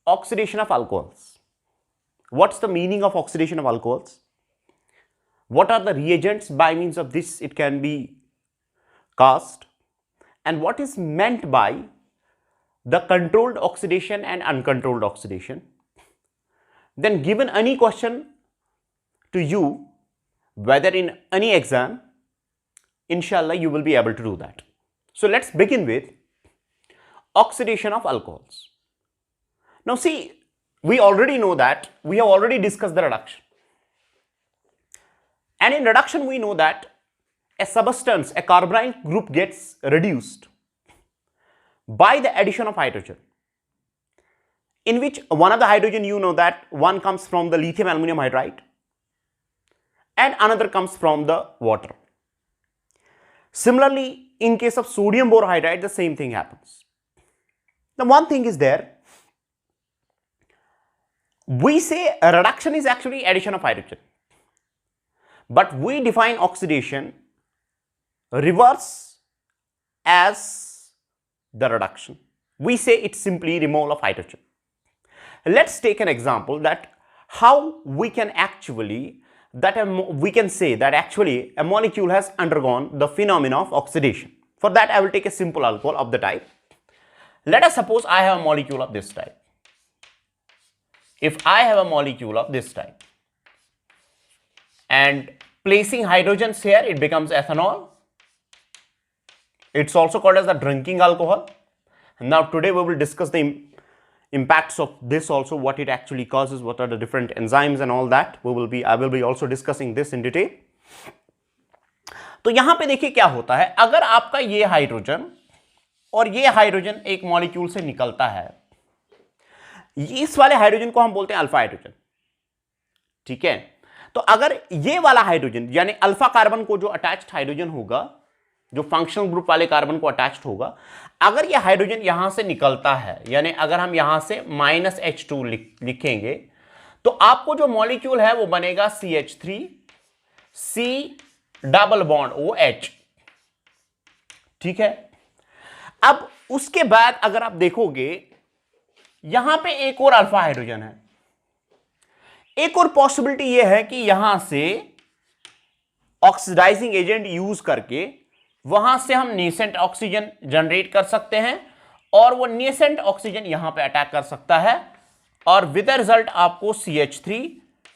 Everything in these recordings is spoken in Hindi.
oxidation of alcohols. What's the meaning of oxidation of alcohols? What are the reagents by means of this it can be caused? And what is meant by the controlled oxidation and uncontrolled oxidation? Then given any question to you, whether in any exam, inshallah you will be able to do that. So let's begin with oxidation of alcohols. Now see, we already know that we have already discussed the reduction. And in reduction we know that a substance, a carbonyl group gets reduced by the addition of hydrogen, in which one of the hydrogen, you know that one comes from the lithium aluminum hydride and another comes from the water. Similarly, in case of sodium borohydride, the same thing happens. Now one thing is there, we say a reduction is actually addition of hydrogen, but we define oxidation reverse as the reduction. We say it's simply removal of hydrogen. Let's take an example that how we can actually we can say that actually a molecule has undergone the phenomena of oxidation. For that I will take a simple alcohol of the type. Let us suppose I have a molecule of this type. If I have a molecule of this type and placing hydrogens here, it becomes ethanol. It's also called as the drinking alcohol. Now today we will discuss the impacts of this also, what it actually causes, what are the different enzymes and all that. I will be also discussing this in detail. तो यहां पे देखिए क्या होता है, अगर आपका ये हाइड्रोजन और ये हाइड्रोजन एक मॉलिक्यूल से निकलता है, इस वाले हाइड्रोजन को हम बोलते हैं अल्फा हाइड्रोजन, ठीक है। तो अगर ये वाला हाइड्रोजन यानी अल्फा कार्बन को जो अटैच्ड हाइड्रोजन होगा, जो फंक्शनल ग्रुप वाले कार्बन को अटैच्ड होगा, अगर ये हाइड्रोजन यहां से निकलता है, यानी अगर हम यहां से -H2 लिखेंगे, तो आपको जो मॉलिक्यूल है वो बनेगा CH3 C double bond OH, ठीक है। अब उसके बाद अगर आप देखोगे यहां पे एक और अल्फा हाइड्रोजन है, एक और पॉसिबिलिटी यह है कि यहां से ऑक्सीडाइजिंग एजेंट यूज करके वहां से हम नेसेंट ऑक्सीजन जनरेट कर सकते हैं और वो नेसेंट ऑक्सीजन यहां पे अटैक कर सकता है और विद रिजल्ट आपको CH3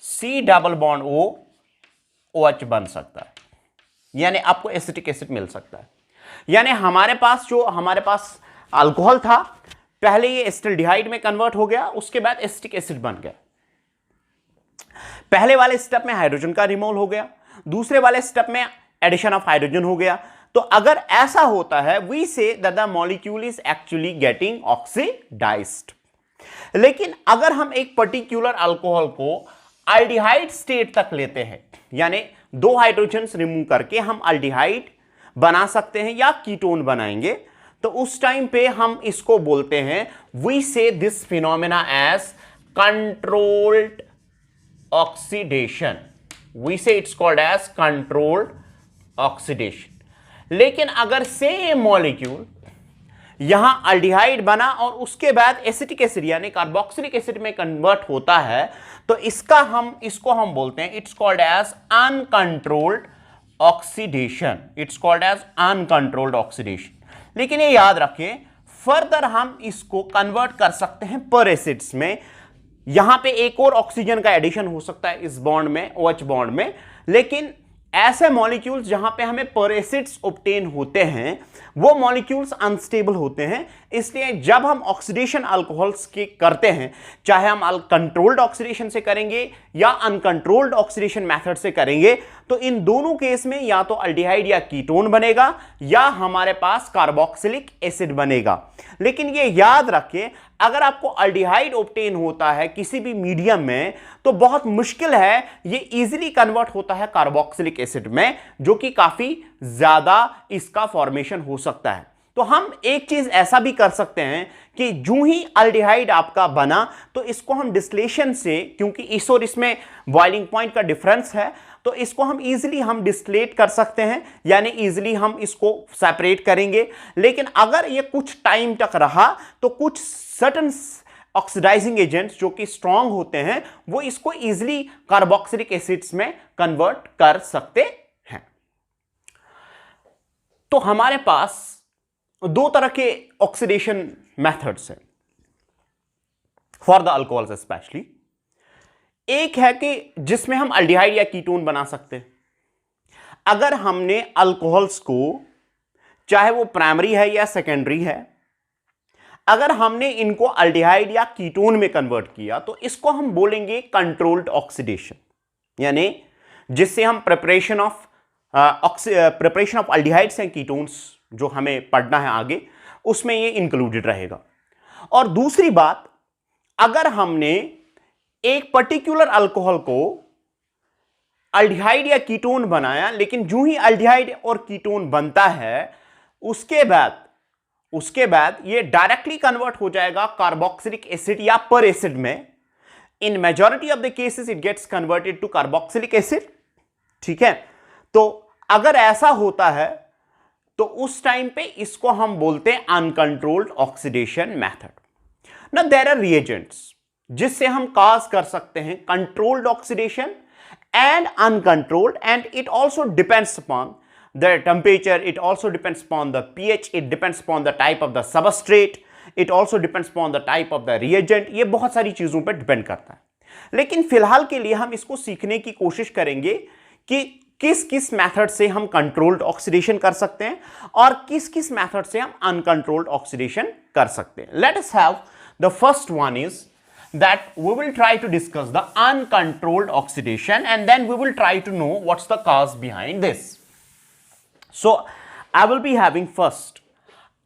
C double bond OH बन सकता है, यानी आपको एसिटिक एसिड मिल सकता है। यानी हमारे पास अल्कोहल था, पहले ये एसिटाल्डिहाइड में कन्वर्ट हो गया, उसके बाद एसिटिक एसिड बन गया। पहले वाले स्टेप में हाइड्रोजन का रिमूवल हो गया, दूसरे वाले स्टेप में एडिशन ऑफ हाइड्रोजन हो गया। तो अगर ऐसा होता है, we see that the molecule is actually getting oxidized. लेकिन अगर हम एक पर्टिकुलर अल्कोहल को अल्डिहाइड स्टेट तक लेते हैं, यानी 2 हाइड्रोजन्स रिमूव करके हम अल्डिहाइड बना सकते हैं या कीटोन बनाएंगे, तो उस टाइम पे हम इसको बोलते हैं, we say this phenomena as controlled oxidation. We say it's called as controlled oxidation. लेकिन अगर सेम मॉलिक्यूल यहां अल्डिहाइड बना और उसके बाद एसिटिक एसिड यानी कार्बोक्सिलिक एसिड में कन्वर्ट होता है, तो इसको हम बोलते हैं, it's called as uncontrolled oxidation. It's called as uncontrolled oxidation. लेकिन ये याद रखें, फर्दर हम इसको कन्वर्ट कर सकते हैं पर एसिड्स में। यहां पे एक और ऑक्सीजन का एडिशन हो सकता है इस बॉन्ड में, OH बॉन्ड में। लेकिन ऐसे मॉलिक्यूल्स जहां पे हमें पर एसिड्स ऑब्टेन होते हैं, वो मॉलिक्यूल्स अनस्टेबल होते हैं। इसलिए जब हम ऑक्सीडेशन अल्कोहल्स के करते हैं, चाहे हम कंट्रोल्ड ऑक्सीडेशन से करेंगे या अनकंट्रोल्ड ऑक्सीडेशन मेथड से करेंगे, तो इन दोनों केस में या तो अल्डिहाइड या कीटोन बनेगा या हमारे पास कार्बोक्सिलिक एसिड बनेगा। लेकिन ये याद रखें, अगर आपको अल्डिहाइड ऑब्टेन होता है किसी भी मीडियम में, तो बहुत मुश्किल है, ये इजीली कन्वर्ट होता है कार्बोक्सिलिक एसिड में, जो कि काफी ज्यादा इसका फॉर्मेशन हो सकता है। तो हम एक चीज ऐसा भी कर सकते हैं कि जो ही अल्डिहाइड आपका बना, तो इसको हम डिस्टिलेशन से, क्योंकि इस और इसमें बॉइलिंग पॉइंट का डिफरेंस है, तो इसको हम इजीली डिस्टिलेट कर सकते हैं, यानी इजीली हम इसको सेपरेट करेंगे। लेकिन अगर ये कुछ टाइम तक रहा, तो कुछ सर्टेन ऑक्सीडाइजिंग एजेंट्स जो कि स्ट्रांग होते हैं वो इसको इजीली कार्बोक्सिलिक एसिड्स में कन्वर्ट कर सकते हैं। तो हमारे पास दो तरह के ऑक्सीडेशन मेथड्स हैं फॉर द अल्कोहल्स स्पेशली। एक है कि जिसमें हम अल्डिहाइड या कीटोन बना सकते हैं। अगर हमने अल्कोहल्स को, चाहे वो प्राइमरी है या सेकेंडरी है, अगर हमने इनको अल्डिहाइड या कीटोन में कन्वर्ट किया तो इसको हम बोलेंगे कंट्रोल्ड ऑक्सीडेशन, यानी जिससे हम preparation of aldehydes and ketones जो हमें पढ़ना है आगे, उसमें ये इंक्लूडेड रहेगा। और दूसरी बात, अगर हमने एक पर्टिकुलर अल्कोहल को अल्डिहाइड या कीटोन बनाया, लेकिन जो ही अल्डिहाइड और कीटोन बनता है उसके बाद ये डायरेक्टली कन्वर्ट हो जाएगा कार्बोक्सिलिक एसिड या पर एसिड में। In majority of the cases it gets converted to carboxylic acid. ठीक है, तो अगर ऐसा होता है तो उस टाइम पे इसको हम बोलते हैं अनकंट्रोल्ड ऑक्सीडेशन मेथड। ना देयर आर रिएजेंट्स जिससे हम काज कर सकते हैं controlled oxidation and uncontrolled, and it also depends upon the temperature, it also depends upon the pH, it depends upon the type of the substrate, it also depends upon the type of the reagent। ये बहुत सारी चीजों पर डिपेंड करता है। लेकिन फिलहाल के लिए हम इसको सीखने की कोशिश करेंगे कि किस किस मेथड से हम कंट्रोल्ड ऑक्सीडेशन कर सकते हैं और किस किस मेथड से हम अनकंट्रोल्ड ऑक्सीडेशन कर सकते हैं। Let us have the first one is that we will try to discuss the uncontrolled oxidation, and then we will try to know what's the cause behind this. So I will be having first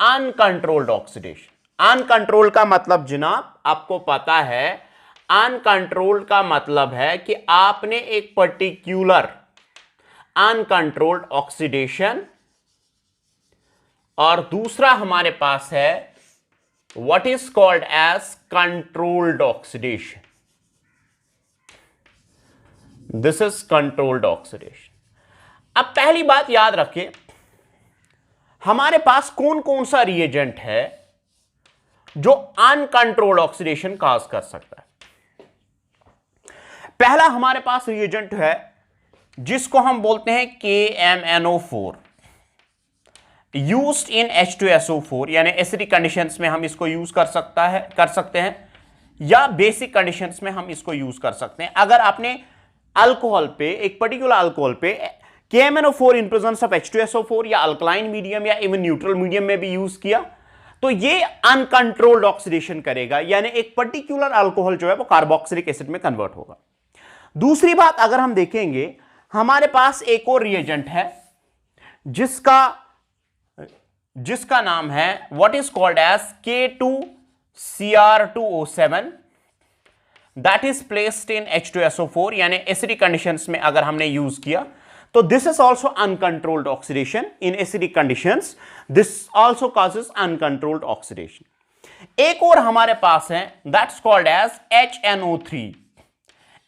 uncontrolled oxidation। uncontrolled का मतलब जनाब आपको पता है, uncontrolled का मतलब है कि आपने एक पर्टिकुलर uncontrolled oxidation, और दूसरा हमारे पास है what is called as controlled oxidation। this is controlled oxidation। अब पहली बात याद रखें, हमारे पास कौन कौन सा रिएजेंट है जो अनकंट्रोल्ड ऑक्सीडेशन काज कर सकता है। पहला हमारे पास रिएजेंट है जिसको हम बोलते हैं KMnO4 यूज्ड इन H2SO4, यानी एसिडिक कंडीशंस में हम इसको यूज कर सकते हैं या बेसिक कंडीशंस में हम इसको यूज कर सकते हैं। अगर आपने अल्कोहल पे, एक पर्टिकुलर अल्कोहल पे KMnO4 in presence of H2SO4 या अल्कलाइन मीडियम या इवन न्यूट्रल मीडियम में भी यूज किया तो ये अनकंट्रोल्ड ऑक्सीडेशन करेगा, यानी एक पर्टिकुलर अल्कोहल जो है वो कार्बोक्सिलिक एसिड में कन्वर्ट होगा। दूसरी बात अगर हम देखेंगे, हमारे पास एक और रिएजेंट है जिसका नाम है what is called as K2Cr2O7 that is placed in H2SO4, यानी एसिडिक कंडीशंस में अगर हमने यूज किया तो this is also uncontrolled oxidation in acidic conditions, this also causes uncontrolled oxidation. एक और हमारे पास है that's called as HNO3।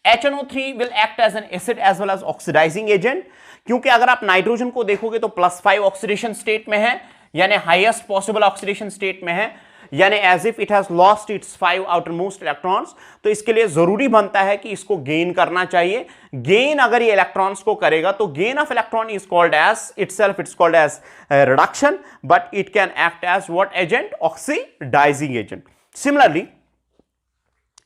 HNO3 will act as an acid as well as oxidizing agent, क्योंकि अगर आप नाइट्रोजन को देखोगे तो +5 ऑक्सीडेशन स्टेट में है, यानी हाईएस्ट पॉसिबल ऑक्सीडेशन स्टेट में है, यानी as if it has lost its 5 outermost electrons. तो इसके लिए जरूरी बनता है कि इसको गेन करना चाहिए। गेन अगर ये इलेक्ट्रॉन्स को करेगा तो gain of electron is called as itself, it's called as reduction, but it can act as what agent, oxidizing agent. Similarly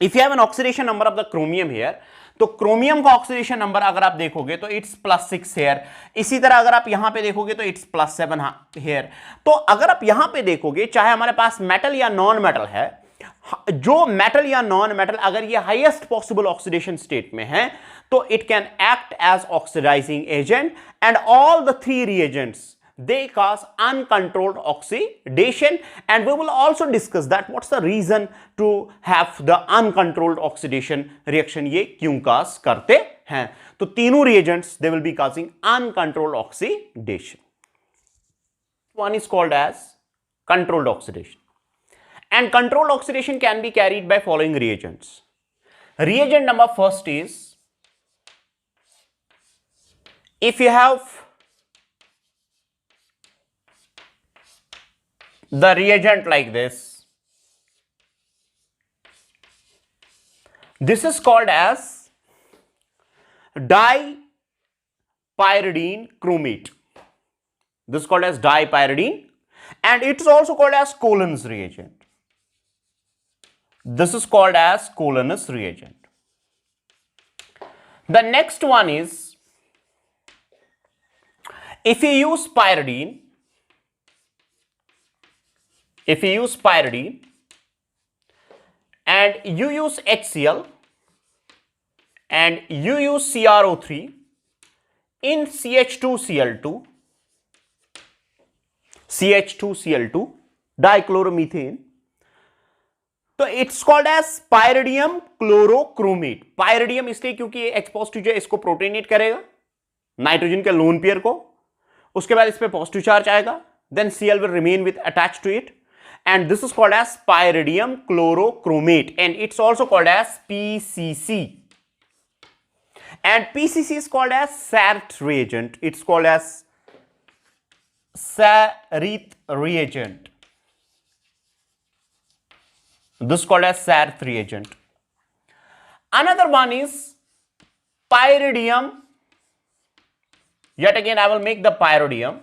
if you have an oxidation number of the chromium here, तो क्रोमियम का ऑक्सीडेशन नंबर अगर आप देखोगे तो इट्स +6 हेयर। इसी तरह अगर आप यहां पे देखोगे तो इट्स +7 हेयर। तो अगर आप यहां पे देखोगे, चाहे हमारे पास मेटल या नॉन मेटल है, जो मेटल या नॉन मेटल अगर ये हाईएस्ट पॉसिबल ऑक्सीडेशन स्टेट में है तो it can act as oxidizing agent, and all the 3 reagents they cause uncontrolled oxidation, and we will also discuss that what's the reason to have the uncontrolled oxidation reaction, ये क्यों cause करते हैं। तो तीनों reagents they will be causing uncontrolled oxidation। one is called as controlled oxidation, and controlled oxidation can be carried by following reagents। reagent number first is, if you have the reagent like this, This is called as dipyridine chromate. This is called as dipyridine, and it is also called as Colon's reagent. This is called as Colon's reagent. The next one is, if you use pyridine, and you use HCl and you use CrO3 in CH2Cl2 dichloromethane, तो इट्स कॉल्ड एज पायरिडियम क्लोरोक्रोमेट. पायरिडियम इसलिए क्योंकि H पॉजिटिव जो है इसको प्रोटोनेट करेगा नाइट्रोजन के लोन पेयर को, उसके बाद इस पे पॉजिटिव चार्ज आएगा, then Cl will remain with attached to it, and this is called as pyridium chlorochromate, and it's also called as PCC. And PCC is called as Sarth reagent. It's called as Sarth reagent. This is called as Sarth reagent. Another one is pyridium. Yet again I will make the pyridium.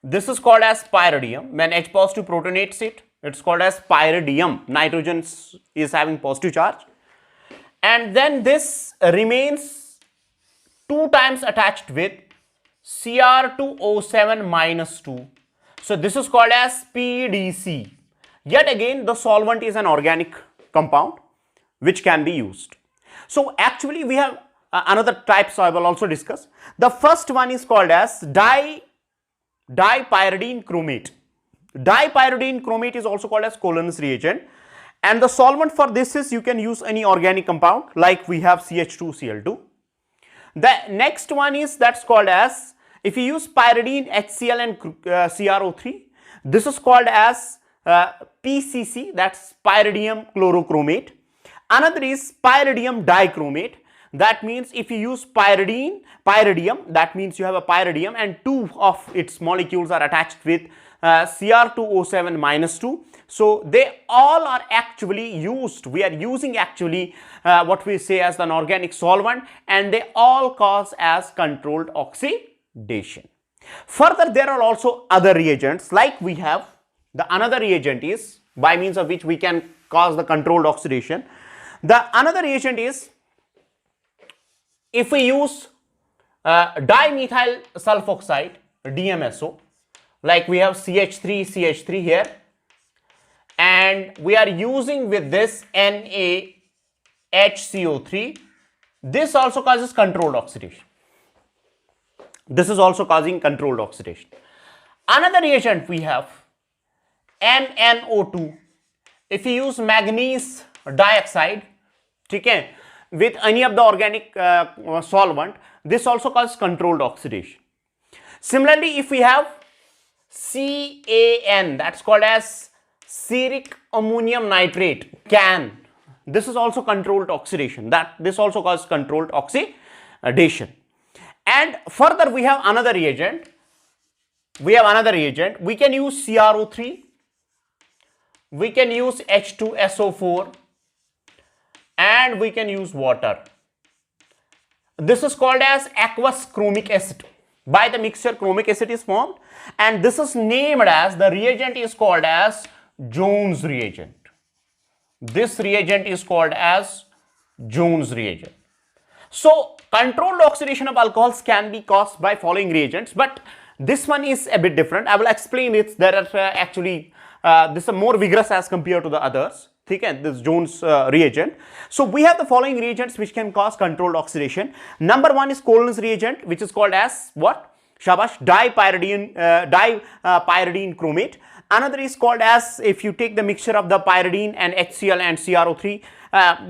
This is called as pyridium. When H positive protonates it, it's called as pyridium. Nitrogen is having positive charge. And then this remains 2 times attached with Cr2O7 minus 2. So this is called as PDC. Yet again the solvent is an organic compound which can be used. So actually we have another types I will also discuss. The first one is called as dipyridine chromate. Dipyridine chromate is also called as Colon's reagent, and the solvent for this is you can use any organic compound like we have CH2Cl2. The next one is that's called as, if you use pyridine, HCl and CrO3, this is called as PCC, that's pyridium chlorochromate. Another is pyridium dichromate. That means if you use pyridium, that means you have a pyridium and 2 of its molecules are attached with Cr2O7 minus 2. So they all are actually used, we are using actually what we say as an organic solvent, and they all cause as controlled oxidation. Further, there are also other reagents, like we have another reagent is by means of which we can cause the controlled oxidation. The another reagent is if we use dimethyl sulfoxide, DMSO, like we have CH3 here, and we are using with this NaHCO3, this also causes controlled oxidation. This is also causing controlled oxidation. Another reagent we have MnO2. If you use manganese dioxide, okay, with any of the organic solvent, this also causes controlled oxidation. Similarly, if we have CAN, that's called as ceric ammonium nitrate, CAN, this is also controlled oxidation. This also causes controlled oxidation. And further we have another reagent. We can use CrO3, we can use H2SO4, and we can use water. This is called as aqueous chromic acid. By the mixture, chromic acid is formed, and this is named as, the reagent is called as Jones reagent. This reagent is called as Jones reagent. So controlled oxidation of alcohols can be caused by following reagents, but this one is a bit different. I will explain it. There are actually this is more vigorous as compared to the others. Okay, this Jones reagent. So we have the following reagents which can cause controlled oxidation. Number one is Colon's reagent, which is called as what? Shabash, dipyridine chromate. Another is called as, if you take the mixture of the pyridine and HCl and CrO3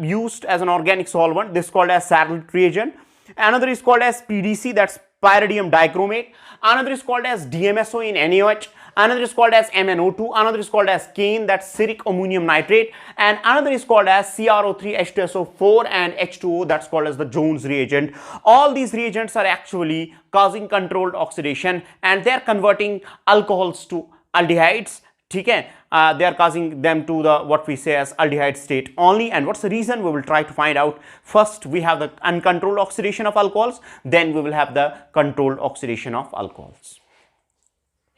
used as an organic solvent, this is called as Sarth reagent. Another is called as PDC, that's pyridium dichromate. Another is called as DMSO in NaOH. Another is called as MnO2. Another is called as CAN, that's ceric ammonium nitrate. And another is called as CrO3, H2SO4 and H2O, that's called as the Jones reagent. All these reagents are actually causing controlled oxidation, and they are converting alcohols to aldehydes. ठीक है, they are causing them to the what we say as aldehyde state only. And what's the reason? We will try to find out. First we have the uncontrolled oxidation of alcohols, then we will have the controlled oxidation of alcohols.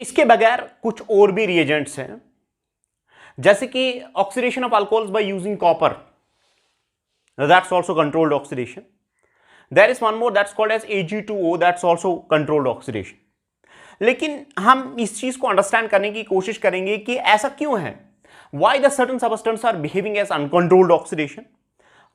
इसके बगैर कुछ और भी रिएजेंट्स हैं, जैसे कि oxidation of alcohols by using copper, that's also controlled oxidation. There is one more that's called as Ag2O, that's also controlled oxidation. लेकिन हम इस चीज को अंडरस्टैंड करने की कोशिश करेंगे कि ऐसा क्यों है. Why the certain substance are behaving as uncontrolled oxidation,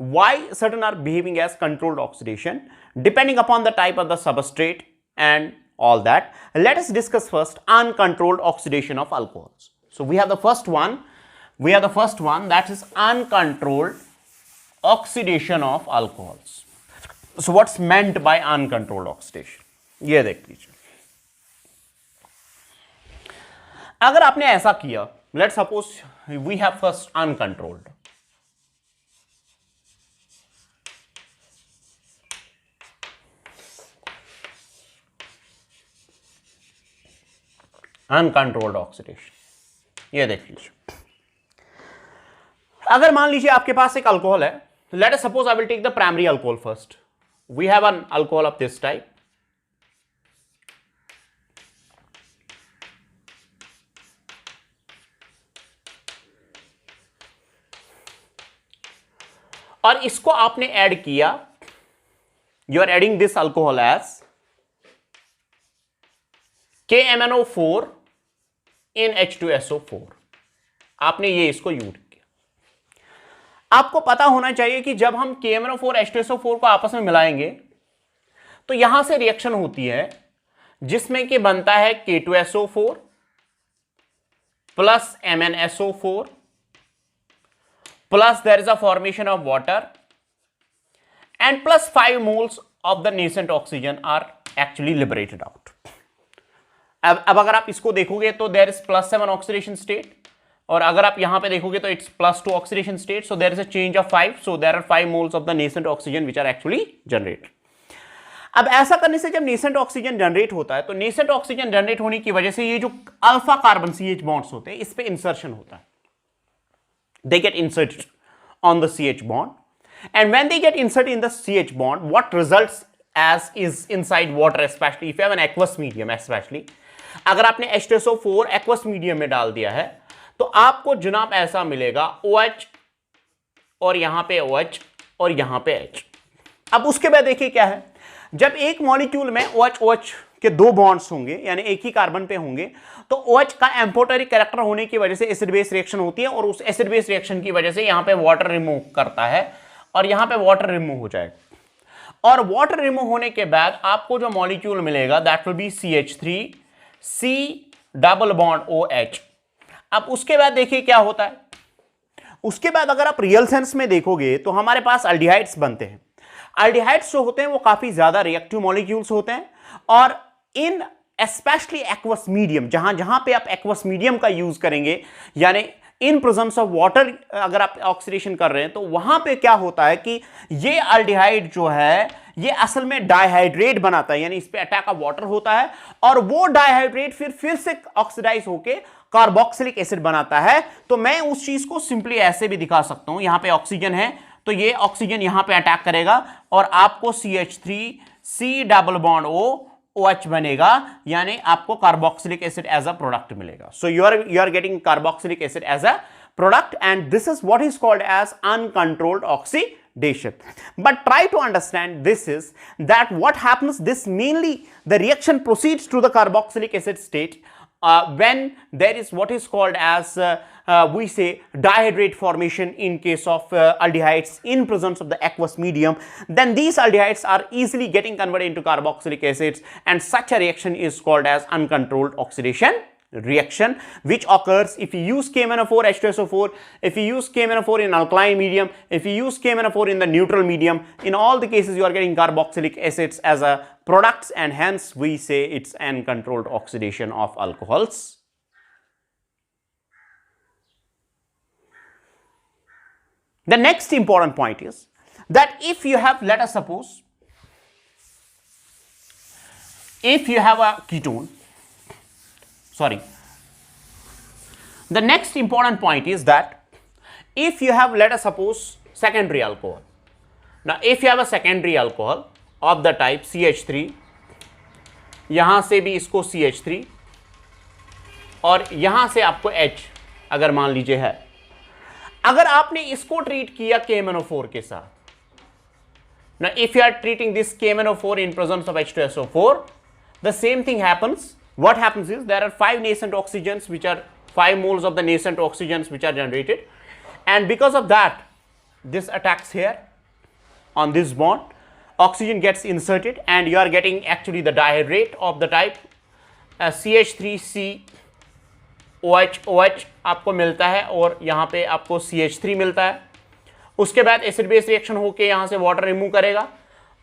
why certain are behaving as controlled oxidation, depending upon the type of the substrate and all that. Let us discuss first uncontrolled oxidation of alcohols. So we have the first one, that is uncontrolled oxidation of alcohols. So what's meant by uncontrolled oxidation? ये देख लीजिए. अगर आपने ऐसा किया, let's suppose we have first uncontrolled. Uncontrolled oxidation, ये देख लीजिए. अगर मान लीजिए आपके पास एक अल्कोहल है, let us suppose I will take the primary alcohol first. We have an alcohol of this type. और इसको आपने ऐड किया, you are adding this alcohol as KMnO4 in H2SO4. आपने ये इसको यूज किया. आपको पता होना चाहिए कि जब हम KMnO4 H2SO4 को आपस में मिलाएंगे तो यहां से रिएक्शन होती है जिसमें कि बनता है K2SO4 plus MnSO4 plus there is a formation of water and plus 5 moles of the nascent oxygen are actually liberated out. अब अगर आप इसको देखोगे तो देयर इज +7 ऑक्सीडेशन स्टेट, और अगर आप यहां पे देखोगे तो it's +2 oxidation state. So there is a change of 5. So there are 5 moles of the nascent oxygen which are actually generate. अब ऐसा करने से जब नेसेंट ऑक्सीजन जनरेट होता है तो नेसेंट ऑक्सीजन जनरेट होने की वजह से ये जो अल्फा कार्बन CH बॉन्ड्स होते हैं इस पे इंसर्शन होता है. They get inserted on the CH bond, and when they get inserted in the CH bond what results as is inside water, especially if you have an aqueous medium. especially अगर आपने H2SO4 aqueous medium में डाल दिया है तो आपको जनाब ऐसा मिलेगा OH और यहां पे OH और यहां पे H. अब उसके बाद देखिए क्या है, जब एक मॉलिक्यूल में OH के दो बॉन्ड्स होंगे यानी एक ही कार्बन पे होंगे तो OH का एम्फोटेरिक कैरेक्टर होने की वजह से एसिड बेस रिएक्शन होती है, और उस एसिड बेस रिएक्शन की वजह से यहां पे वाटर रिमूव करता है और यहां पे वाटर रिमूव हो जाएगा. और वाटर रिमूव होने के बाद आपको जो मॉलिक्यूल मिलेगा that will be CH3 C double bond OH. अब उसके बाद देखिए क्या होता है. उसके बाद अगर आप रियल सेंस में देखोगे तो हमारे पास अल्डिहाइड्स बनते हैं. अल्डिहाइड्स जो होते हैं वो काफी ज्यादा रिएक्टिव मॉलिक्यूल्स होते हैं, और इन स्पेशली एक्वस मीडियम, जहां जहां पे आप एक्वस मीडियम का यूज करेंगे यानी इन प्रेजेंस ऑफ वाटर अगर आप ऑक्सीडेशन कर रहे हैं तो वहां पे क्या होता है कि ये अल्डिहाइड जो है ये असल में डाइहाइड्रेट बनाता है, यानी इस पे अटैक ऑफ वाटर होता है और वो डाइहाइड्रेट फिर से ऑक्सीडाइज होके कार्बोक्सिलिक एसिड बनाता है. तो मैं उस चीज को सिंपली ऐसे भी दिखा सकता हूं. यहां पे ऑक्सीजन है तो ये ऑक्सीजन यहां पे अटैक करेगा और आपको CH3 C double bond OH बनेगा, यानी आपको carboxylic acid as a product मिलेगा. So you are getting carboxylic acid as a product, and this is what is called as uncontrolled oxidation. But try to understand this is that what happens, this mainly the reaction proceeds to the carboxylic acid state when there is what is called as we say dihydrate formation in case of aldehydes in presence of the aqueous medium. Then these aldehydes are easily getting converted into carboxylic acids, and such a reaction is called as uncontrolled oxidation reaction, which occurs if you use KMnO4 H2SO4, if you use KMnO4 in alkaline medium, if you use KMnO4 in the neutral medium. In all the cases you are getting carboxylic acids as a products, and hence we say it's uncontrolled oxidation of alcohols. The next important point is that if you have, let us suppose, if you have a ketone, sorry, The next important point is that if you have, let us suppose, secondary alcohol. Now if you have a secondary alcohol of the type CH3, यहां से भी इसको CH3 और यहां से आपको H अगर मान लीजिए है, अगर आपने इसको ट्रीट किया KMnO4 के साथ, now if you are treating this KMnO4 in presence of H2SO4, the same thing happens. What happens is there are 5 nascent oxygens, which are 5 moles of the nascent oxygens which are generated, and because of that this attacks here on this bond, oxygen gets inserted and you are getting actually the dihydrate of the type CH3C OH आपको मिलता है और यहाँ पे आपको CH3 मिलता है। उसके बाद एसिड बेस रिएक्शन होके यहाँ से वाटर रिमूव करेगा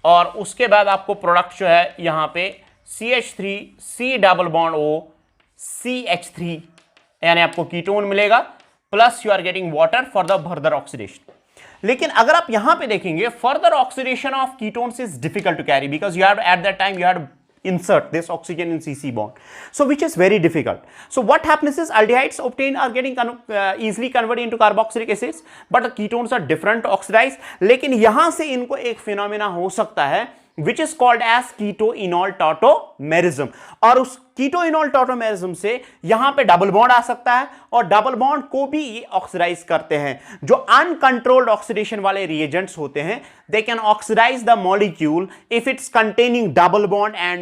और उसके बाद आपको प्रोडक्ट जो है यहाँ पे CH3C double bond O CH3 यानी आपको कीटोन मिलेगा, plus you are getting water for the further oxidation. लेकिन अगर आप यहां पे देखेंगे, further oxidation of ketones is difficult to carry because you have at that time you have insert this oxygen in CC bond, so which is very difficult. So what happens is aldehydes obtained are getting easily converted into carboxylic acids, but the ketones are different oxidized. लेकिन यहां से इनको एक फिनोमेना हो सकता है which is called as keto-enol tautomerism, और उस keto-enol tautomerism से यहां पे डबल बॉन्ड आ सकता है और डबल बॉन्ड को भी ये ऑक्सीडाइज करते हैं। जो अनकंट्रोल्ड ऑक्सीडेशन वाले रिएजेंट्स होते हैं, they can oxidize the molecule if it's containing double bond and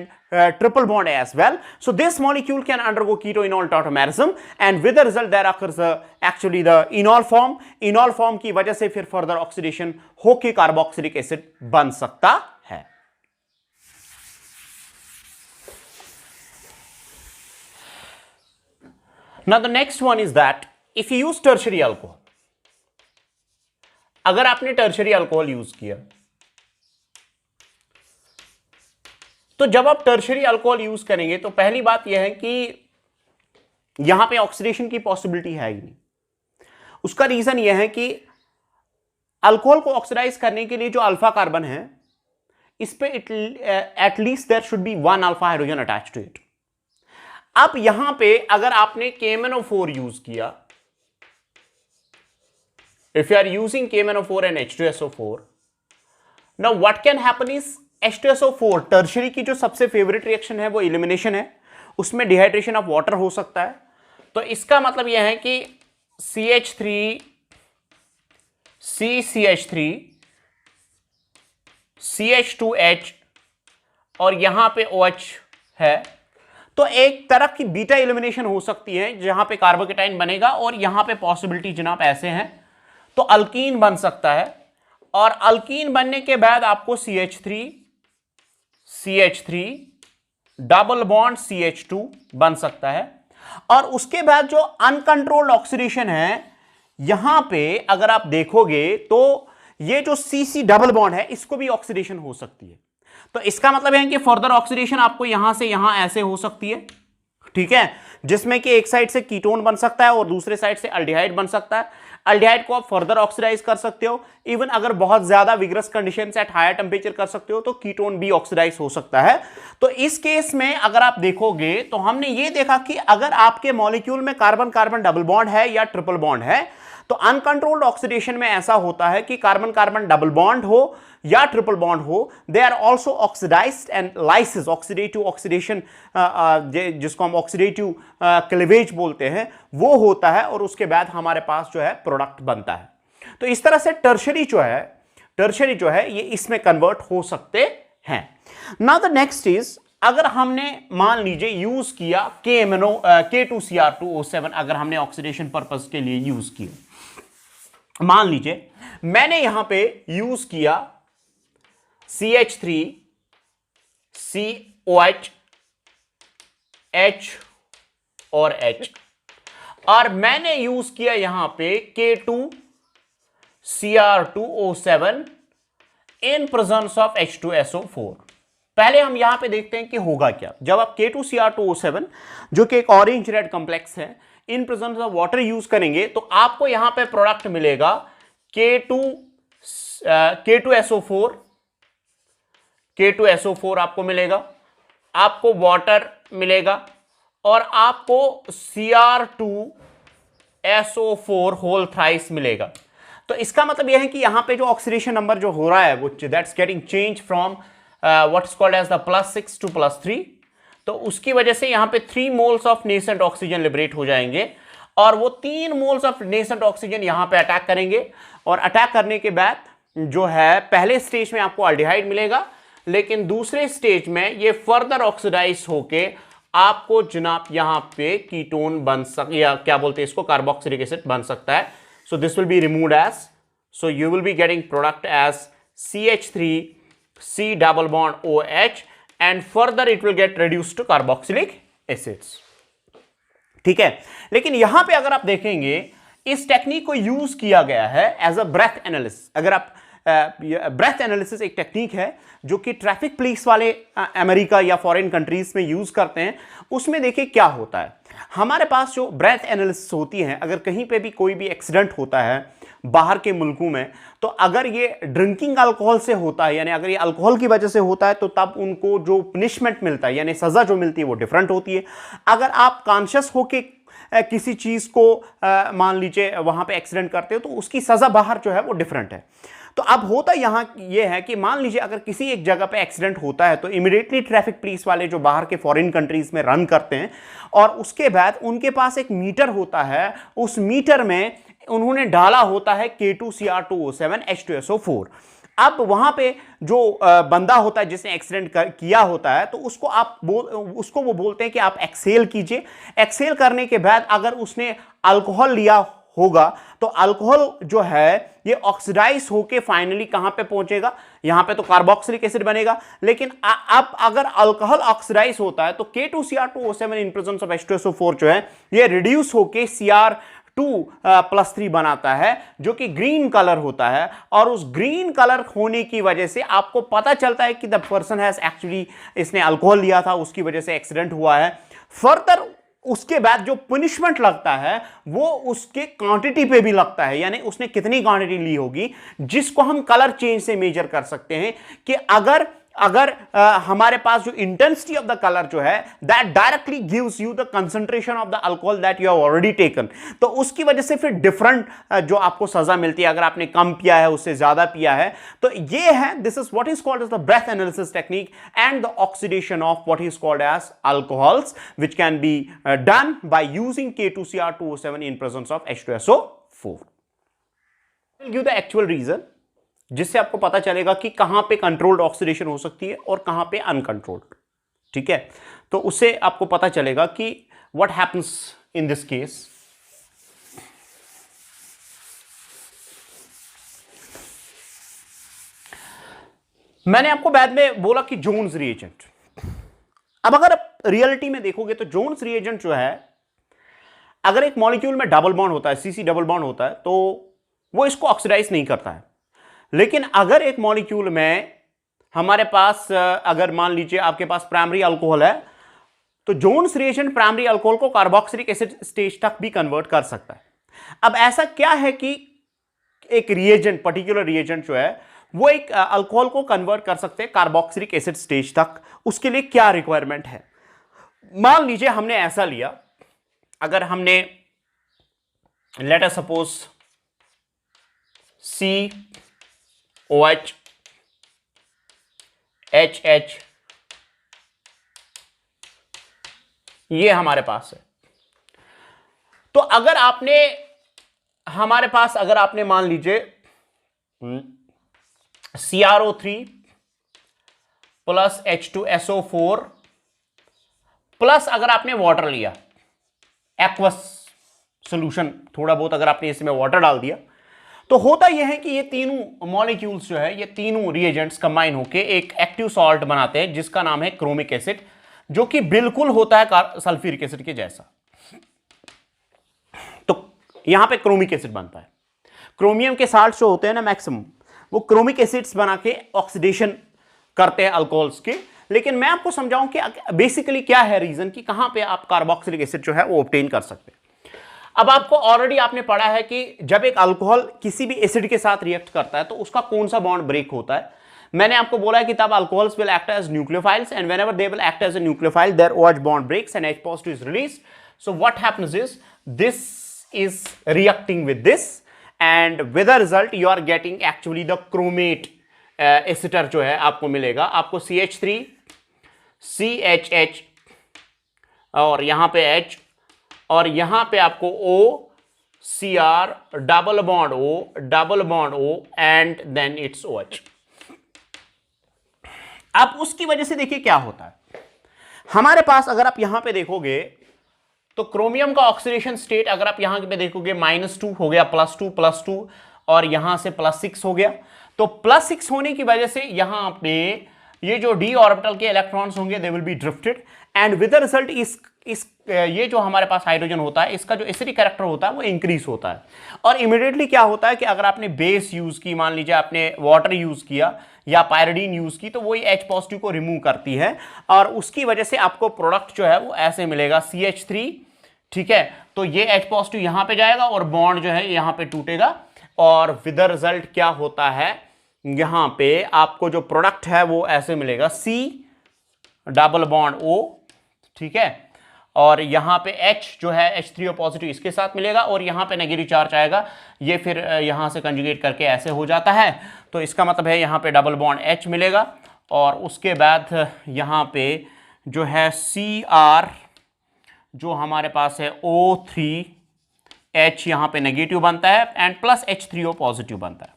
triple bond as well. So this molecule can undergo keto-enol tautomerism and with the result there occurs actually the enol form. enol form की वजह से फिर फर्दर ऑक्सीडेशन होके कार्बोक्सिलिक एसिड बन सकता है। Now the next one is that if you use tertiary alcohol, अगर आपने टर्शरी अल्कोहल यूज किया, तो जब आप टर्शरी अल्कोहल यूज करेंगे तो पहली बात यह है कि यहां पे ऑक्सीडेशन की पॉसिबिलिटी है ही नहीं। उसका रीजन यह है कि अल्कोहल को ऑक्सीडाइज करने के लिए जो अल्फा कार्बन है, इस पे at least there should be 1 alpha hydrogen attach to it. अब यहां पे अगर आपने KMnO4 यूज किया, if you are using KMnO4 and H2SO4, now what can happen is H2SO4 tertiary की जो सबसे फेवरेट रिएक्शन है वो एलिमिनेशन है, उसमें डिहाइड्रेशन ऑफ वाटर हो सकता है। तो इसका मतलब यह है कि CH3 CCH3 CH2H और यहां पे OH है, तो एक तरह की बीटा एलिमिनेशन हो सकती है जहां पे कार्बोकेटाइन बनेगा और यहां पे पॉसिबिलिटी जनाब ऐसे हैं, तो अल्कीन बन सकता है और अल्कीन बनने के बाद आपको CH3 डबल बॉन्ड CH2 बन सकता है और उसके बाद जो अनकंट्रोल्ड ऑक्सीडेशन है, यहां पे अगर आप देखोगे तो ये जो CC डबल बॉन्ड है इसको भी ऑक्सीडेशन हो सकती है। तो इसका मतलब है कि फर्दर ऑक्सीडेशन आपको यहां से यहां ऐसे हो सकती है, ठीक है, जिसमें कि एक साइड से कीटोन बन सकता है और दूसरे साइड से अल्डिहाइड बन सकता है। अल्डिहाइड को आप फर्दर ऑक्सीडाइज कर सकते हो, इवन अगर बहुत ज्यादा vigorous conditions at higher temperature कर सकते हो तो कीटोन भी ऑक्सीडाइज हो सकता है। तो इस केस में अगर आप देखोगे तो हमने ये देखा कि अगर आपके मॉलिक्यूल में कार्बन कार्बन डबल बॉन्ड है या ट्रिपल बॉन्ड है, तो अनकंट्रोल्ड ऑक्सीडेशन में ऐसा होता है कि कार्बन कार्बन डबल बॉन्ड हो या ट्रिपल बॉन्ड हो, they are also oxidized and lysis, oxidative oxidation जिसको हम ऑक्सीडेटिव क्लीवेज बोलते हैं, वो होता है और उसके बाद हमारे पास जो है प्रोडक्ट बनता है। तो इस तरह से टर्शरी जो है ये इसमें कन्वर्ट हो सकते हैं। नाउ द नेक्स्ट इज, अगर हमने मान लीजिए यूज किया K2Cr2O7, अगर हमने ऑक्सीडेशन पर्पस के लिए यूज किया, मान लीजिए मैंने यहां पे यूज किया CH3 COH H और H और मैंने यूज किया यहां पे K2Cr2O7 in presence of H2SO4। पहले हम यहां पे देखते हैं कि होगा क्या जब आप K2Cr2O7 जो कि एक ऑरेंज रेड कॉम्प्लेक्स है, in presence of water use करेंगे तो आपको यहां पे प्रोडक्ट मिलेगा K2SO4 आपको मिलेगा, आपको वाटर मिलेगा और आपको Cr2 SO4 होल थ्राइस मिलेगा। तो इसका मतलब यह है कि यहां पे जो ऑक्सीडेशन नंबर जो हो रहा है वो that's getting change from what is called as the +6 to +3। तो उसकी वजह से यहां पे 3 moles of nascent oxygen liberate हो जाएंगे और वो 3 मोल्स ऑफ नेसेंट ऑक्सीजन यहां पे अटैक करेंगे और अटैक करने के बाद जो है पहले स्टेज में आपको अल्डिहाइड मिलेगा, लेकिन दूसरे स्टेज में ये फर्दर ऑक्सीडाइज होके आपको जनाब यहां पे कीटोन बन या क्या बोलते हैं इसको, कार्बोक्सिलिक एसिड बन सकता है। So this will be removed as, so you will be getting product as CH3C double bond OH and further it will get reduced to carboxylic acids। ठीक है, लेकिन यहां पे अगर आप देखेंगे इस टेक्निक को यूज किया गया है एज अ ब्रेथ एनालिसिस। अगर आप ब्रेथ एनालिसिस एक टेक्निक है जो कि ट्रैफिक पुलिस वाले अमेरिका या फॉरेन कंट्रीज में यूज करते हैं। उसमें देखिए क्या होता है, हमारे पास जो ब्रेथ एनालिसिस होती है, अगर कहीं पे भी कोई भी एक्सीडेंट होता है बाहर के मुल्कों में, तो अगर ये ड्रिंकिंग अल्कोहल से होता है, यानी अगर ये अल्कोहल की वजह से होता है, तो तब उनको जो पनिशमेंट मिलता है यानी सजा जो मिलती है वो डिफरेंट होती है। अगर आप कॉन्शियस होके किसी चीज को मान लीजिए वहां पे एक्सीडेंट करते हो तो उसकी सजा बाहर जो है वो डिफरेंट है। तो अब होता यहां यह है कि मान लीजिए अगर किसी एक जगह पे एक्सीडेंट होता है तो इमीडिएटली ट्रैफिक पुलिस वाले जो बाहर के फॉरेन कंट्रीज में रन करते हैं और उसके बाद उनके पास एक मीटर होता है, उस मीटर में उन्होंने डाला होता है K2Cr2O7 H2SO4। अब वहां पे जो बंदा होता है जिसने एक्सीडेंट किया होता है तो उसको वो बोलते हैं कि आप एक्सेल कीजिए। एक्सेल करने के बाद अगर उसने अल्कोहल लिया होगा तो अल्कोहल जो है ये ऑक्सीडाइज होके फाइनली कहां पे पहुंचेगा, यहां पे तो कार्बोक्सिलिक एसिड बनेगा। लेकिन अब अगर अल्कोहल ऑक्सीडाइज होता है तो K2Cr2O7 in presence of H2SO4 जो है ये रिड्यूस होके Cr2+3 बनाता है जो कि ग्रीन कलर होता है, और उस ग्रीन कलर होने की वजह से आपको पता चलता है कि द पर्सन हैज एक्चुअली इसने अल्कोहल लिया था, उसकी वजह से एक्सीडेंट हुआ है। फर्दर उसके बाद जो पनिशमेंट लगता है वो उसके क्वांटिटी पे भी लगता है, यानी उसने कितनी क्वांटिटी ली होगी, जिसको हम कलर चेंज से मेजर कर सकते हैं कि अगर हमारे पास जो इंटेंसिटी ऑफ द कलर जो है that directly gives you the concentration of the alcohol that you have already taken, तो उसकी वजह से फिर डिफरेंट जो आपको सजा मिलती है अगर आपने कम पिया है उससे ज्यादा पिया है। तो ये है, this is what is called as the breath analysis technique and the oxidation of what is called as alcohols which can be done by using K2Cr2O7 in presence of H2SO4। I'll give the actual reason जिससे आपको पता चलेगा कि कहां पे कंट्रोल्ड ऑक्सीडेशन हो सकती है और कहां पे अनकंट्रोल्ड। ठीक है, तो उससे आपको पता चलेगा कि what happens in this case. मैंने आपको बाद में बोला कि जोन्स रिएजेंट। अब अगर आप रियलिटी में देखोगे तो जोन्स रिएजेंट जो है, अगर एक मॉलिक्यूल में डबल बॉन्ड होता है, CC डबल बॉन्ड होता है, तो वो इसको ऑक्सीडाइज नहीं करता है। लेकिन अगर एक मॉलिक्यूल में हमारे पास अगर मान लीजिए आपके पास प्राइमरी अल्कोहल है तो जोन्स रिएजेंट प्राइमरी अल्कोहल को कार्बोक्सिलिक एसिड स्टेज तक भी कन्वर्ट कर सकता है। अब ऐसा क्या है कि एक रिएजेंट, पर्टिकुलर रिएजेंट जो है वो एक अल्कोहल को कन्वर्ट कर सकते हैं कार्बोक्सिलिक एसिड स्टेज तक, उसके लिए क्या रिक्वायरमेंट है। मान लीजिए हमने ऐसा लिया, अगर हमने late us suppose COH HH ये हमारे पास है, तो अगर आपने हमारे पास अगर आपने मान लीजिए CrO3 प्लस H2SO4 प्लस अगर आपने वाटर लिया, एक्वस सॉल्यूशन थोड़ा बहुत अगर आपने इसमें वाटर डाल दिया, तो होता यह है कि ये तीनों मॉलिक्यूल्स जो है, ये तीनों रिएजेंट्स कंबाइन होकर एक एक्टिव सॉल्ट बनाते हैं जिसका नाम है क्रोमिक एसिड, जो कि बिल्कुल होता है सल्फ्यूरिक एसिड के जैसा। तो यहां पे क्रोमिक एसिड बनता है। क्रोमियम के साल्ट्स जो होते हैं ना मैक्सिमम, वो क्रोमिक एसिड्स बना के ऑक्सीडेशन करते हैं अल्कोहल्स के। लेकिन मैं आपको समझाऊं कि बेसिकली क्या है रीजन कि कहां पे आप कार्बोक्सिलिक एसिड जो है वो ऑब्टेन कर सकते हैं। अब आपको ऑलरेडी आपने पढ़ा है कि जब एक अल्कोहल किसी भी एसिड के साथ रिएक्ट करता है तो उसका कौन सा बॉन्ड ब्रेक होता है। मैंने आपको बोला है कि तब alcohols will act as nucleophiles and whenever they will act as a nucleophile there OH bond breaks and H+ is released. So what happens is this is reacting with this and with the result you are getting actually the chromate ester जो है आपको मिलेगा, आपको CH3 CHH और यहां पे H और यहां पे आपको O Cr double bond O and then it's OH। अब उसकी वजह से देखिए क्या होता है हमारे पास, अगर आप यहां पे देखोगे तो क्रोमियम का ऑक्सीडेशन स्टेट अगर आप यहां पे देखोगे -2 हो गया, +2 और यहां से +6 हो गया। तो +6 होने की वजह से यहां पे ये जो d ऑर्बिटल के इलेक्ट्रॉन्स होंगे they will be drifted and with the result इस ये जो हमारे पास हाइड्रोजन होता है इसका जो एसिडिक कैरेक्टर होता है वो इंक्रीज होता है। और इमीडिएटली क्या होता है कि अगर आपने बेस यूज की, मान लीजिए आपने वाटर यूज किया या पायरिडीन यूज की, तो वही H पॉजिटिव को रिमूव करती है और उसकी वजह से आपको प्रोडक्ट जो है वो ऐसे मिलेगा CH3, ठीक है। तो ये H पॉजिटिव यहां पे जाएगा और बॉन्ड जो है यहां पे टूटेगा और विद द रिजल्ट क्या होता है, यहां पे आपको जो प्रोडक्ट है वो ऐसे मिलेगा C डबल बॉन्ड O, ठीक है। और यहां पे H जो है H3O पॉजिटिव इसके साथ मिलेगा और यहां पे नेगेटिव चार्ज आएगा, ये फिर यहां से कंजुगेट करके ऐसे हो जाता है। तो इसका मतलब है यहां पे डबल बॉन्ड H मिलेगा और उसके बाद यहां पे जो है Cr जो हमारे पास है O3H यहां पे नेगेटिव बनता है एंड प्लस H3O पॉजिटिव बनता है।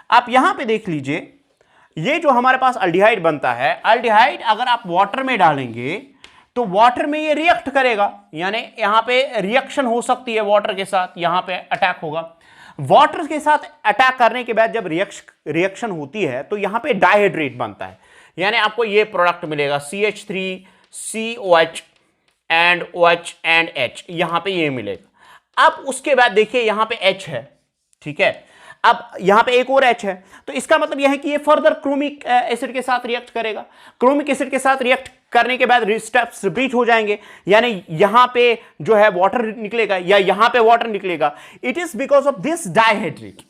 आप यहां पे देख लीजिए ये जो हमारे पास अल्डिहाइड बनता है, अल्डिहाइड अगर आप वाटर में डालेंगे तो वाटर में ये रिएक्ट करेगा, यानी यहां पे रिएक्शन हो सकती है वाटर के साथ, यहां पे अटैक होगा। वाटर के साथ अटैक करने के बाद जब रिएक्शन होती है तो यहां पे डाइहाइड्रेट बनता है, यानी आपको ये प्रोडक्ट मिलेगा CH3 COH and OH and H, यहां पे ये मिलेगा। अब उसके बाद देखिए यहां पे H है, ठीक है। अब यहां पे एक और H है, तो इसका मतलब यह है कि ये फर्दर क्रोमिक एसिड के साथ रिएक्ट करेगा। क्रोमिक एसिड के साथ रिएक्ट करने के बाद स्टेप्स रिपीट हो जाएंगे, यानी यहां पे जो है वाटर निकलेगा या यहां पे वाटर निकलेगा। It is because of this dihydrate,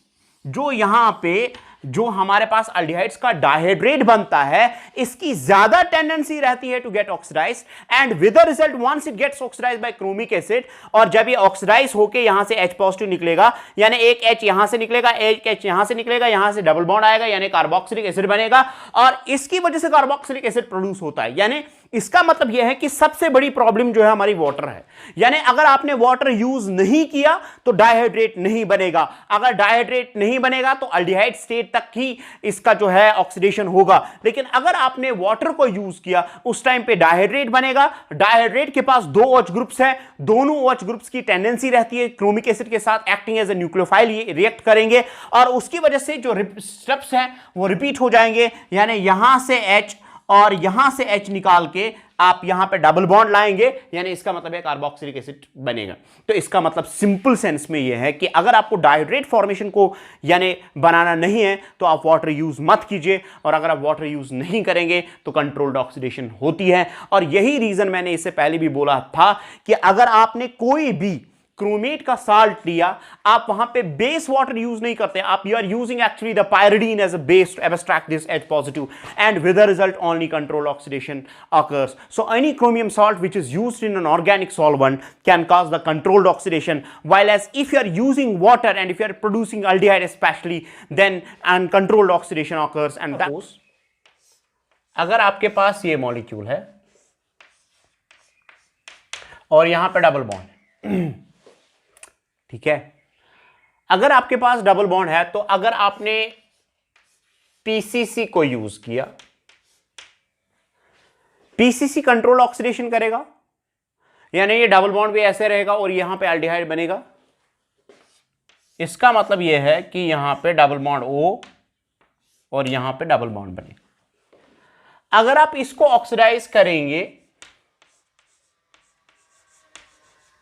जो यहां पे जो हमारे पास अल्डिहाइड्स का डाइहाइड्रेट बनता है इसकी ज्यादा टेंडेंसी रहती है to get oxidized and with the result once it gets oxidized by chromic acid, और जब ये ऑक्सीडाइज होके यहां से H पॉजिटिव निकलेगा, यानी एक H यहां से निकलेगा, एक H यहां से निकलेगा, यहां से डबल बॉन्ड आएगा यानी कार्बोक्सिलिक एसिड बनेगा और इसकी वजह से कार्बोक्सिलिक एसिड प्रोड्यूस होता है। यानी इसका मतलब यह है कि सबसे बड़ी प्रॉब्लम जो है हमारी वाटर है, यानी अगर आपने वाटर यूज नहीं किया तो डाइहाइड्रेट नहीं बनेगा, अगर डाइहाइड्रेट नहीं बनेगा तो अल्डिहाइड स्टेट तक ही इसका जो है ऑक्सीडेशन होगा। लेकिन अगर आपने वाटर को यूज किया उस टाइम पे डाइहाइड्रेट बनेगा। डाइहाइड्रेट के पास दो OH ग्रुप्स हैं, दोनों OH ग्रुप्स की टेंडेंसी रहती है क्रोमिक एसिड के साथ एक्टिंग एज ए न्यूक्लियोफाइल, ये रिएक्ट करेंगे और उसकी वजह से जो स्टेप्स हैं वो रिपीट हो जाएंगे, यानी यहां से H और यहां से H निकाल के आप यहां पे डबल बॉन्ड लाएंगे, यानी इसका मतलब है कार्बोक्सिलिक एसिड बनेगा। तो इसका मतलब सिंपल सेंस में यह है कि अगर आपको डाइहाइड्रेट फॉर्मेशन को यानी बनाना नहीं है तो आप वाटर यूज मत कीजिए, और अगर आप वाटर यूज नहीं करेंगे तो कंट्रोल्ड ऑक्सीडेशन होती है। और यही रीजन मैंने इससे पहले भी बोला था कि अगर आपने कोई भी क्रोमेट का साल्ट लिया, आप वहां पे बेस वाटर यूज नहीं करते, आप you are using actually the pyridine as a base to abstract this H positive, and with the result only controlled oxidation occurs. So any chromium salt which is used in an organic solvent can cause the controlled oxidation, while as if you are using water and if you are producing aldehyde especially, then uncontrolled oxidation occurs. And that अगर आपके पास ये मॉलिक्यूल है और यहां पे डबल बॉन्ड है, ठीक है, अगर आपके पास डबल बॉन्ड है तो अगर आपने PCC को यूज किया, PCC कंट्रोल ऑक्सीडेशन करेगा, यानी ये डबल बॉन्ड भी ऐसे रहेगा और यहां पे एल्डिहाइड बनेगा। इसका मतलब यह है कि यहां पे डबल बॉन्ड O और यहां पे डबल बॉन्ड बनेगा। अगर आप इसको ऑक्सीडाइज करेंगे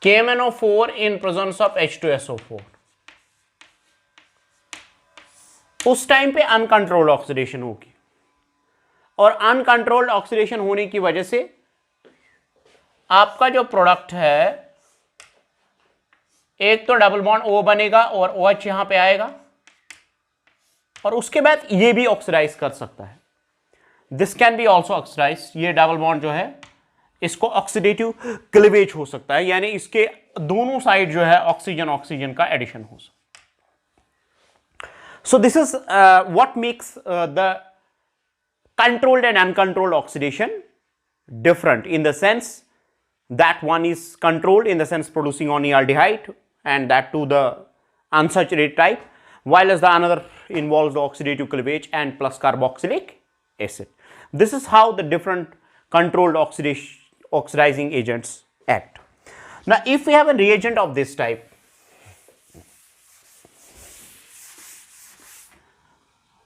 KMnO4 in presence of H2SO4, उस टाइम पे अनकंट्रोल्ड ऑक्सीडेशन होगी, और अनकंट्रोल्ड ऑक्सीडेशन होने की वजह से आपका जो प्रोडक्ट है एक तो डबल बॉन्ड O बनेगा और OH यहां पे आएगा और उसके बाद ये भी ऑक्सीडाइज कर सकता है। This can be also oxidize, ये डबल बॉन्ड जो है इसको ऑक्सीडेटिव क्लीवेज हो सकता है, यानी इसके दोनों साइड जो है ऑक्सीजन ऑक्सीजन का एडिशन हो। So this is what makes the controlled and uncontrolled oxidation different, in the sense that one is controlled in the sense producing only aldehyde and that to the unsaturated type, while as the another involves the oxidative cleavage and plus carboxylic acid. This is how the different controlled oxidizing agents act. Now if we have a reagent of this type,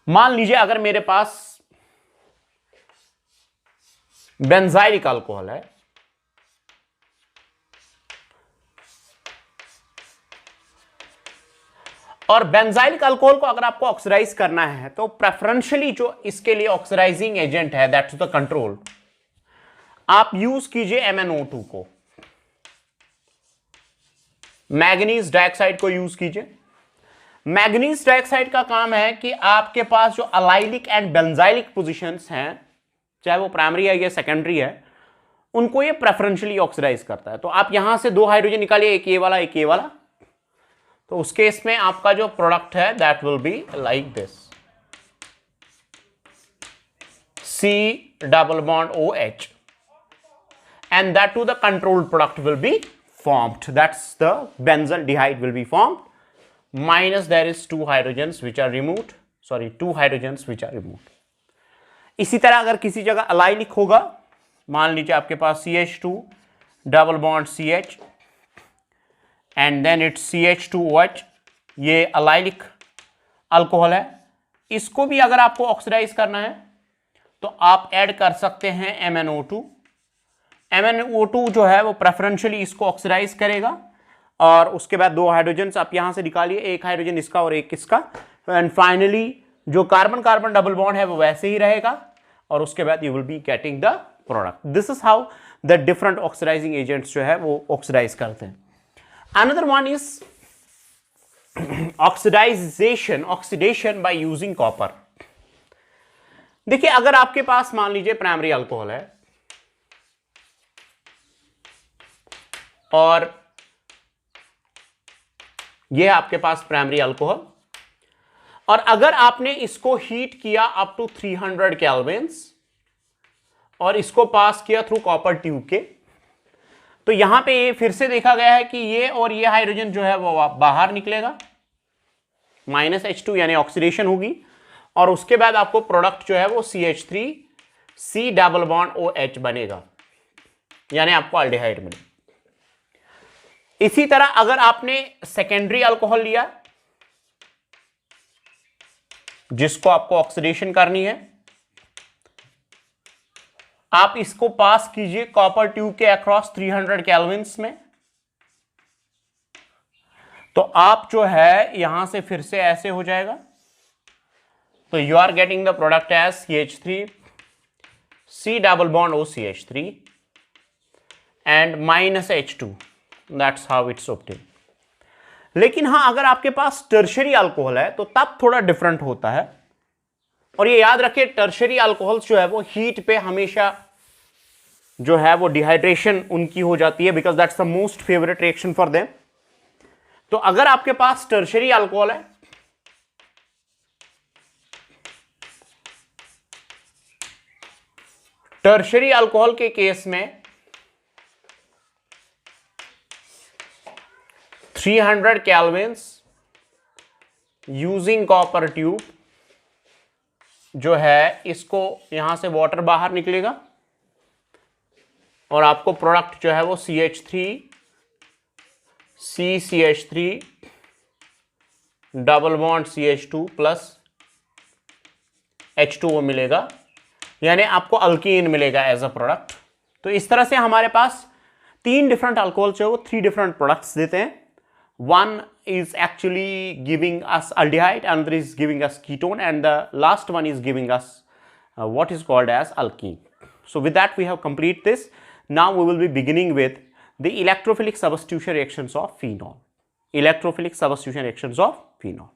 मान लीजिए अगर मेरे पास बेंजाइलिक अल्कोहल है और बेंजाइलिक अल्कोहल को अगर आपको ऑक्सीडाइज करना है तो प्रेफरेंशियली जो इसके लिए ऑक्सीडाइजिंग एजेंट है दैट्स द कंट्रोल, आप यूज कीजिए MnO2 को, मैग्नीज डाइऑक्साइड को यूज कीजिए। मैग्नीज डाइऑक्साइड का काम है कि आपके पास जो अलाइलिक एंड बेंजाइलिक पोजीशंस हैं, चाहे वो प्राइमरी है या सेकेंडरी है, उनको ये प्रेफरेंशियली ऑक्सीडाइज करता है। तो आप यहां से 2 हाइड्रोजन निकालिए, एक ये वाला एक ये वाला, तो उस केस में आपका जो प्रोडक्ट है that will be like this, C double bond OH, and that to the controlled product will be formed, that's the benzaldehyde will be formed, minus there is 2 hydrogens which are removed, sorry 2 hydrogens which are removed. इसी तरह अगर किसी जगह अलाइलिक होगा, मान लीजिए आपके पास CH2 double bond CH and then it's CH2OH, ये अलाइलिक अल्कोहल है, इसको भी अगर आपको ऑक्सीडाइज करना है तो आप ऐड कर सकते हैं MnO2। MnO2 जो है वो प्रेफरेंशियली इसको ऑक्सीडाइज करेगा और उसके बाद 2 हाइड्रोजन आप यहां से निकालिए, एक हाइड्रोजन इसका और एक इसका, एंड फाइनली जो कार्बन कार्बन डबल बॉन्ड है वो वैसे ही रहेगा और उसके बाद you will be getting the product. This is how the different oxidizing agents जो है वो ऑक्सीडाइज करते हैं। Another one is oxidation by using copper. देखिए अगर आपके पास मान लीजिए प्राइमरी अल्कोहल है और यह आपके पास प्राइमरी अल्कोहल, और अगर आपने इसको हीट किया अप टू 300 केल्विन्स और इसको पास किया थ्रू कॉपर ट्यूब के, तो यहां पे ये फिर से देखा गया है कि ये और ये हाइड्रोजन जो है वो बाहर निकलेगा, -H2 यानी ऑक्सीडेशन होगी, और उसके बाद आपको प्रोडक्ट जो है वो CH3 C double bond OH बनेगा, यानी आपको अल्डिहाइड मिलेगा। इसी तरह अगर आपने सेकेंडरी अल्कोहल लिया जिसको आपको ऑक्सीडेशन करनी है, आप इसको पास कीजिए कॉपर ट्यूब के अक्रॉस 300 केल्विन्स में, तो आप जो है यहां से फिर से ऐसे हो जाएगा, तो you are getting the product as CH3 C double bond OCH3 and -H2, that's how it's obtained. लेकिन हां अगर आपके पास टर्शरी अल्कोहल है तो तब थोड़ा डिफरेंट होता है, और ये याद रखिए टर्शरी अल्कोहल्स जो है वो हीट पे हमेशा जो है वो डिहाइड्रेशन उनकी हो जाती है, because that's the most favourite reaction for them. तो अगर आपके पास टर्शरी अल्कोहल है टर्शरी अल्कोहल के केस में 300 केल्विन्स यूजिंग कॉपर ट्यूब जो है, इसको यहां से वाटर बाहर निकलेगा और आपको प्रोडक्ट जो है वो CH3 CCH3 double bond CH2 plus H2O मिलेगा, यानी आपको अल्कीन मिलेगा एज अ प्रोडक्ट। तो इस तरह से हमारे पास 3 डिफरेंट अल्कोहल जो है वो 3 डिफरेंट प्रोडक्ट्स देते हैं। One is actually giving us aldehyde, another is giving us ketone, and the last one is giving us what is called as alkene. So with that we have complete this. Now we will be beginning with the electrophilic substitution reactions of phenol. Electrophilic substitution reactions of phenol.